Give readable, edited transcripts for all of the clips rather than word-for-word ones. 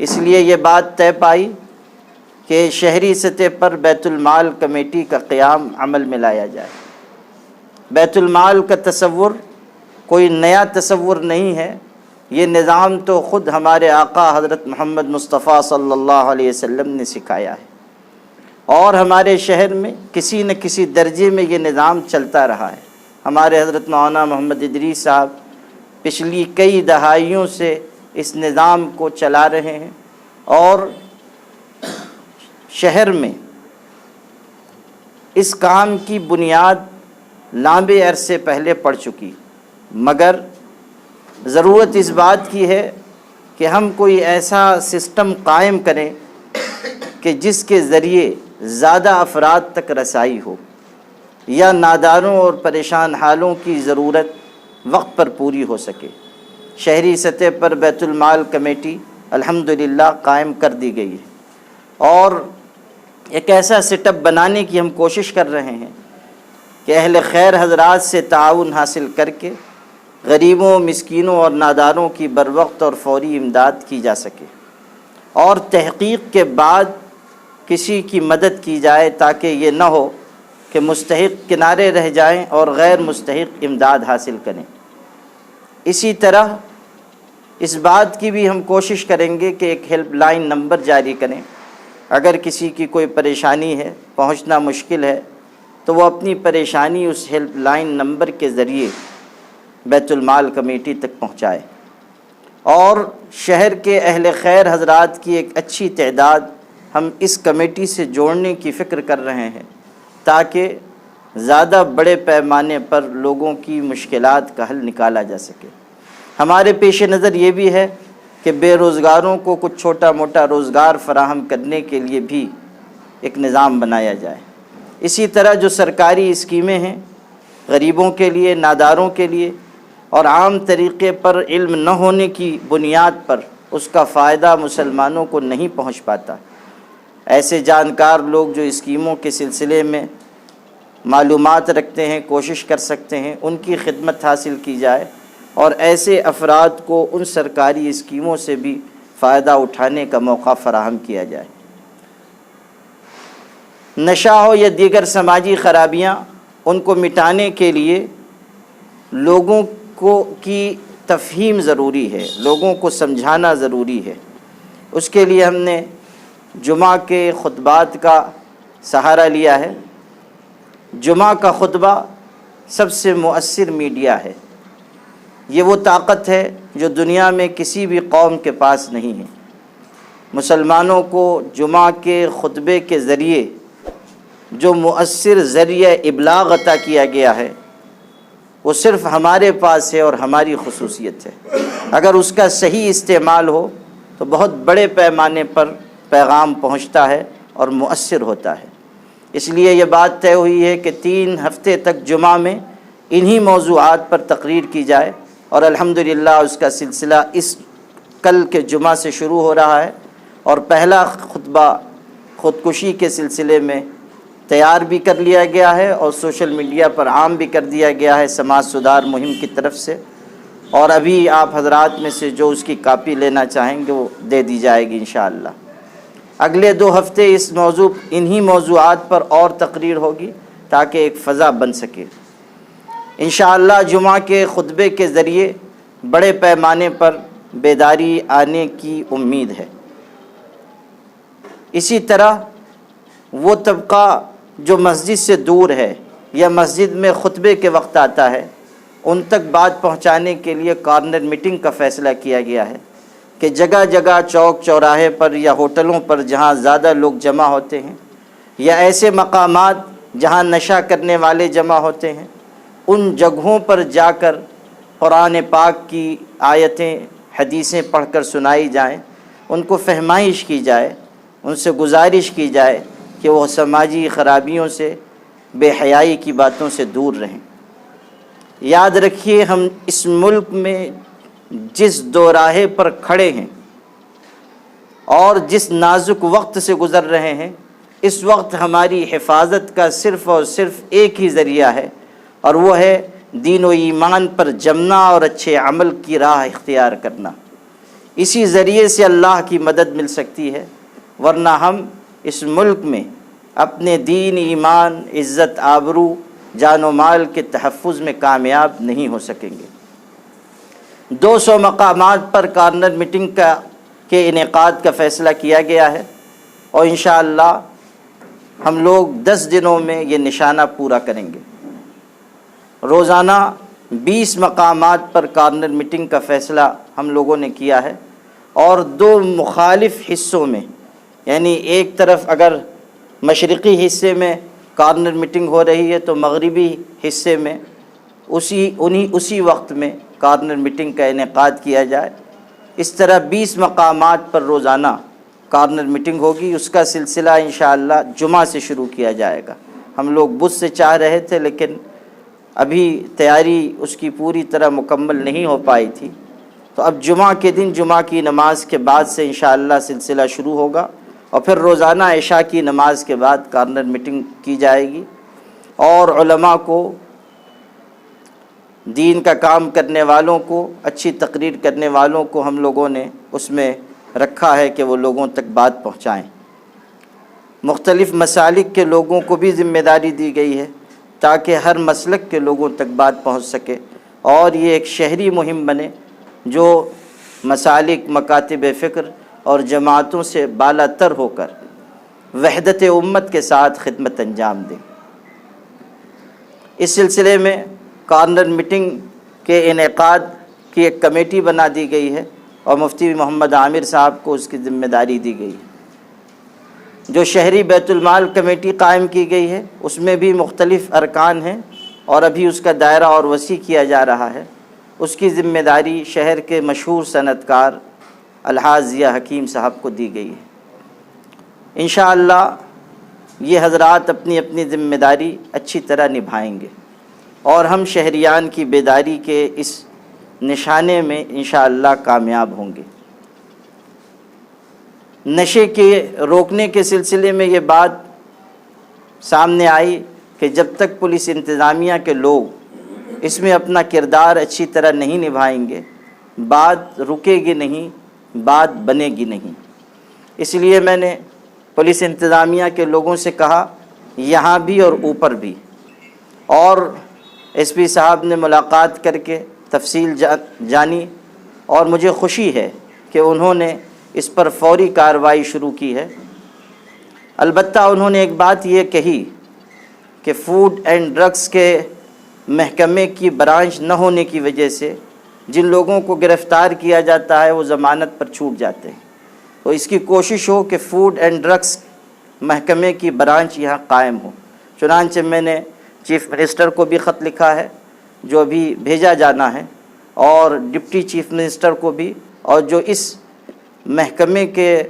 اس لیے یہ بات طے پائی کہ شہری سطح پر بیت المال کمیٹی کا قیام عمل میں لایا جائے۔ بیت المال کا تصور کوئی نیا تصور نہیں ہے، یہ نظام تو خود ہمارے آقا حضرت محمد مصطفیٰ صلی اللہ علیہ وسلم نے سکھایا ہے، اور ہمارے شہر میں کسی نہ کسی درجے میں یہ نظام چلتا رہا ہے۔ ہمارے حضرت مولانا محمد ادریس صاحب پچھلی کئی دہائیوں سے اس نظام کو چلا رہے ہیں، اور شہر میں اس کام کی بنیاد لمبے عرصے پہلے پڑ چکی، مگر ضرورت اس بات کی ہے کہ ہم کوئی ایسا سسٹم قائم کریں کہ جس کے ذریعے زیادہ افراد تک رسائی ہو، یا ناداروں اور پریشان حالوں کی ضرورت وقت پر پوری ہو سکے۔ شہری سطح پر بیت المال کمیٹی الحمدللہ قائم کر دی گئی ہے، اور ایک ایسا سیٹ اپ بنانے کی ہم کوشش کر رہے ہیں کہ اہل خیر حضرات سے تعاون حاصل کر کے غریبوں، مسکینوں اور ناداروں کی بروقت اور فوری امداد کی جا سکے، اور تحقیق کے بعد کسی کی مدد کی جائے، تاکہ یہ نہ ہو کہ مستحق کنارے رہ جائیں اور غیر مستحق امداد حاصل کریں۔ اسی طرح اس بات کی بھی ہم کوشش کریں گے کہ ایک ہیلپ لائن نمبر جاری کریں، اگر کسی کی کوئی پریشانی ہے، پہنچنا مشکل ہے، تو وہ اپنی پریشانی اس ہیلپ لائن نمبر کے ذریعے بیت المال کمیٹی تک پہنچائے، اور شہر کے اہل خیر حضرات کی ایک اچھی تعداد ہم اس کمیٹی سے جوڑنے کی فکر کر رہے ہیں، تاکہ زیادہ بڑے پیمانے پر لوگوں کی مشکلات کا حل نکالا جا سکے۔ ہمارے پیش نظر یہ بھی ہے کہ بے روزگاروں کو کچھ چھوٹا موٹا روزگار فراہم کرنے کے لیے بھی ایک نظام بنایا جائے۔ اسی طرح جو سرکاری اسکیمیں ہیں غریبوں کے لیے، ناداروں کے لیے، اور عام طریقے پر علم نہ ہونے کی بنیاد پر اس کا فائدہ مسلمانوں کو نہیں پہنچ پاتا، ایسے جانکار لوگ جو اسکیموں کے سلسلے میں معلومات رکھتے ہیں، کوشش کر سکتے ہیں، ان کی خدمت حاصل کی جائے، اور ایسے افراد کو ان سرکاری اسکیموں سے بھی فائدہ اٹھانے کا موقع فراہم کیا جائے۔ نشہ ہو یا دیگر سماجی خرابیاں، ان کو مٹانے کے لیے لوگوں کی تفہیم ضروری ہے، لوگوں کو سمجھانا ضروری ہے۔ اس کے لیے ہم نے جمعہ کے خطبات کا سہارا لیا ہے۔ جمعہ کا خطبہ سب سے مؤثر میڈیا ہے، یہ وہ طاقت ہے جو دنیا میں کسی بھی قوم کے پاس نہیں ہے۔ مسلمانوں کو جمعہ کے خطبے کے ذریعے جو مؤثر ذریعہ ابلاغ عطا کیا گیا ہے، وہ صرف ہمارے پاس ہے اور ہماری خصوصیت ہے۔ اگر اس کا صحیح استعمال ہو تو بہت بڑے پیمانے پر پیغام پہنچتا ہے اور مؤثر ہوتا ہے۔ اس لیے یہ بات طے ہوئی ہے کہ 3 ہفتے تک جمعہ میں انہی موضوعات پر تقریر کی جائے، اور الحمدللہ اس کا سلسلہ کل کے جمعہ سے شروع ہو رہا ہے، اور پہلا خطبہ خودکشی کے سلسلے میں تیار بھی کر لیا گیا ہے، اور سوشل میڈیا پر عام بھی کر دیا گیا ہے سماج سدھار مہم کی طرف سے، اور ابھی آپ حضرات میں سے جو اس کی کاپی لینا چاہیں گے وہ دے دی جائے گی انشاءاللہ۔ اگلے 2 ہفتے انہی موضوعات پر اور تقریر ہوگی تاکہ ایک فضا بن سکے۔ انشاءاللہ جمعہ کے خطبے کے ذریعے بڑے پیمانے پر بیداری آنے کی امید ہے۔ اسی طرح وہ طبقہ جو مسجد سے دور ہے یا مسجد میں خطبے کے وقت آتا ہے، ان تک بات پہنچانے کے لیے کارنر میٹنگ کا فیصلہ کیا گیا ہے کہ جگہ جگہ چوک چوراہے پر یا ہوٹلوں پر جہاں زیادہ لوگ جمع ہوتے ہیں، یا ایسے مقامات جہاں نشہ کرنے والے جمع ہوتے ہیں، ان جگہوں پر جا کر قرآن پاک کی آیتیں، حدیثیں پڑھ کر سنائی جائیں، ان کو فہمائش کی جائے، ان سے گزارش کی جائے کہ وہ سماجی خرابیوں سے، بے حیائی کی باتوں سے دور رہیں۔ یاد رکھیے، ہم اس ملک میں جس دوراہے پر کھڑے ہیں اور جس نازک وقت سے گزر رہے ہیں، اس وقت ہماری حفاظت کا صرف اور صرف ایک ہی ذریعہ ہے، اور وہ ہے دین و ایمان پر جمنا اور اچھے عمل کی راہ اختیار کرنا۔ اسی ذریعے سے اللہ کی مدد مل سکتی ہے، ورنہ ہم اس ملک میں اپنے دین، ایمان، عزت، آبرو، جان و مال کے تحفظ میں کامیاب نہیں ہو سکیں گے۔ 200 مقامات پر کارنر میٹنگ کے انعقاد کا فیصلہ کیا گیا ہے، اور انشاءاللہ ہم لوگ 10 دنوں میں یہ نشانہ پورا کریں گے۔ روزانہ 20 مقامات پر کارنر میٹنگ کا فیصلہ ہم لوگوں نے کیا ہے، اور 2 مخالف حصوں میں، یعنی ایک طرف اگر مشرقی حصے میں کارنر میٹنگ ہو رہی ہے تو مغربی حصے میں اسی وقت میں کارنر میٹنگ کا انعقاد کیا جائے۔ اس طرح 20 مقامات پر روزانہ کارنر میٹنگ ہوگی۔ اس کا سلسلہ انشاءاللہ جمعہ سے شروع کیا جائے گا۔ ہم لوگ بدھ سے چاہ رہے تھے، لیکن ابھی تیاری اس کی پوری طرح مکمل نہیں ہو پائی تھی، تو اب جمعہ کے دن، جمعہ کی نماز کے بعد سے انشاءاللہ سلسلہ شروع ہوگا، اور پھر روزانہ عشاء کی نماز کے بعد کارنر میٹنگ کی جائے گی، اور علماء کو، دین کا کام کرنے والوں کو، اچھی تقریر کرنے والوں کو ہم لوگوں نے اس میں رکھا ہے کہ وہ لوگوں تک بات پہنچائیں۔ مختلف مسالک کے لوگوں کو بھی ذمہ داری دی گئی ہے تاکہ ہر مسلک کے لوگوں تک بات پہنچ سکے، اور یہ ایک شہری مہم بنے جو مسالک، مکاتب فکر اور جماعتوں سے بالا تر ہو کر وحدت امت کے ساتھ خدمت انجام دیں۔ اس سلسلے میں کارنر میٹنگ کے انعقاد کی ایک کمیٹی بنا دی گئی ہے، اور مفتی محمد عامر صاحب کو اس کی ذمہ داری دی گئی ہے۔ جو شہری بیت المال کمیٹی قائم کی گئی ہے، اس میں بھی مختلف ارکان ہیں، اور ابھی اس کا دائرہ اور وسیع کیا جا رہا ہے۔ اس کی ذمہ داری شہر کے مشہور صنعت کار الحاج ضیاء حکیم صاحب کو دی گئی ہے۔ انشاءاللہ یہ حضرات اپنی اپنی ذمہ داری اچھی طرح نبھائیں گے، اور ہم شہریان کی بیداری کے اس نشانے میں انشاءاللہ کامیاب ہوں گے۔ نشے کے روکنے کے سلسلے میں یہ بات سامنے آئی کہ جب تک پولیس انتظامیہ کے لوگ اس میں اپنا کردار اچھی طرح نہیں نبھائیں گے، بات رکے گی نہیں، بات بنے گی نہیں۔ اس لیے میں نے پولیس انتظامیہ کے لوگوں سے کہا، یہاں بھی اور اوپر بھی، اور ایس پی صاحب نے ملاقات کر کے تفصیل جانی، اور مجھے خوشی ہے کہ انہوں نے اس پر فوری کارروائی شروع کی ہے۔ البتہ انہوں نے ایک بات یہ کہی کہ فوڈ اینڈ ڈرگس کے محکمے کی برانچ نہ ہونے کی وجہ سے جن لوگوں کو گرفتار کیا جاتا ہے وہ ضمانت پر چھوٹ جاتے ہیں، تو اس کی کوشش ہو کہ فوڈ اینڈ ڈرگس محکمے کی برانچ یہاں قائم ہو۔ چنانچہ میں نے چیف منسٹر کو بھی خط لکھا ہے، جو ابھی بھیجا جانا ہے، اور ڈپٹی چیف منسٹر کو بھی، اور جو اس محکمے کے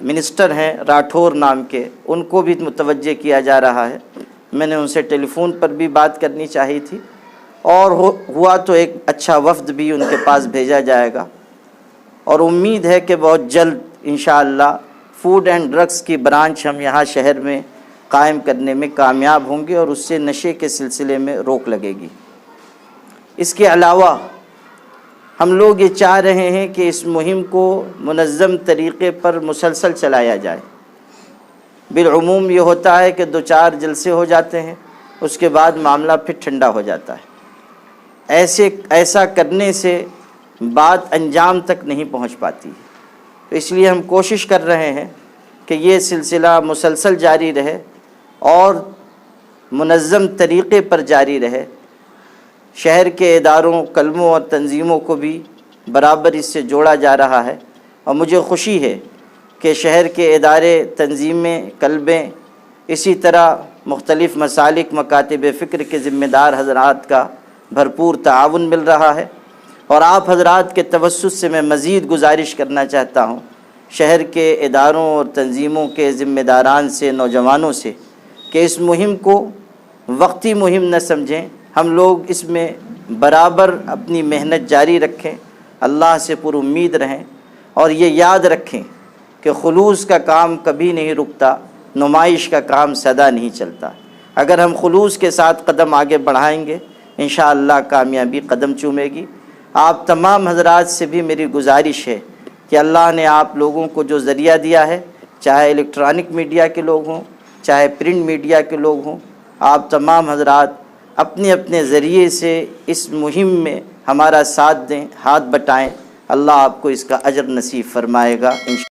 منسٹر ہیں راٹھور نام کے، ان کو بھی متوجہ کیا جا رہا ہے۔ میں نے ان سے ٹیلی فون پر بھی بات کرنی چاہی تھی، اور ہوا تو ایک اچھا وفد بھی ان کے پاس بھیجا جائے گا، اور امید ہے کہ بہت جلد انشاءاللہ فوڈ اینڈ ڈرگس کی برانچ ہم یہاں شہر میں قائم کرنے میں کامیاب ہوں گے، اور اس سے نشے کے سلسلے میں روک لگے گی۔ اس کے علاوہ ہم لوگ یہ چاہ رہے ہیں کہ اس مہم کو منظم طریقے پر مسلسل چلایا جائے۔ بالعموم یہ ہوتا ہے کہ 2-4 جلسے ہو جاتے ہیں، اس کے بعد معاملہ پھر ٹھنڈا ہو جاتا ہے۔ ایسا کرنے سے بات انجام تک نہیں پہنچ پاتی، تو اس لیے ہم کوشش کر رہے ہیں کہ یہ سلسلہ مسلسل جاری رہے اور منظم طریقے پر جاری رہے۔ شہر کے اداروں، کلموں اور تنظیموں کو بھی برابر اس سے جوڑا جا رہا ہے، اور مجھے خوشی ہے کہ شہر کے ادارے، تنظیمیں، کلبیں، اسی طرح مختلف مسالک، مکاتب فکر کے ذمہ دار حضرات کا بھرپور تعاون مل رہا ہے، اور آپ حضرات کے توسط سے میں مزید گزارش کرنا چاہتا ہوں شہر کے اداروں اور تنظیموں کے ذمہ داران سے، نوجوانوں سے، کہ اس مہم کو وقتی مہم نہ سمجھیں، ہم لوگ اس میں برابر اپنی محنت جاری رکھیں، اللہ سے پر امید رہیں، اور یہ یاد رکھیں کہ خلوص کا کام کبھی نہیں رکتا، نمائش کا کام سدا نہیں چلتا۔ اگر ہم خلوص کے ساتھ قدم آگے بڑھائیں گے، انشاءاللہ کامیابی قدم چومے گی۔ آپ تمام حضرات سے بھی میری گزارش ہے کہ اللہ نے آپ لوگوں کو جو ذریعہ دیا ہے، چاہے الیکٹرانک میڈیا کے لوگ ہوں، چاہے پرنٹ میڈیا کے لوگ ہوں، آپ تمام حضرات اپنے اپنے ذریعے سے اس مہم میں ہمارا ساتھ دیں، ہاتھ بٹائیں، اللہ آپ کو اس کا اجر نصیب فرمائے گا انشاءاللہ۔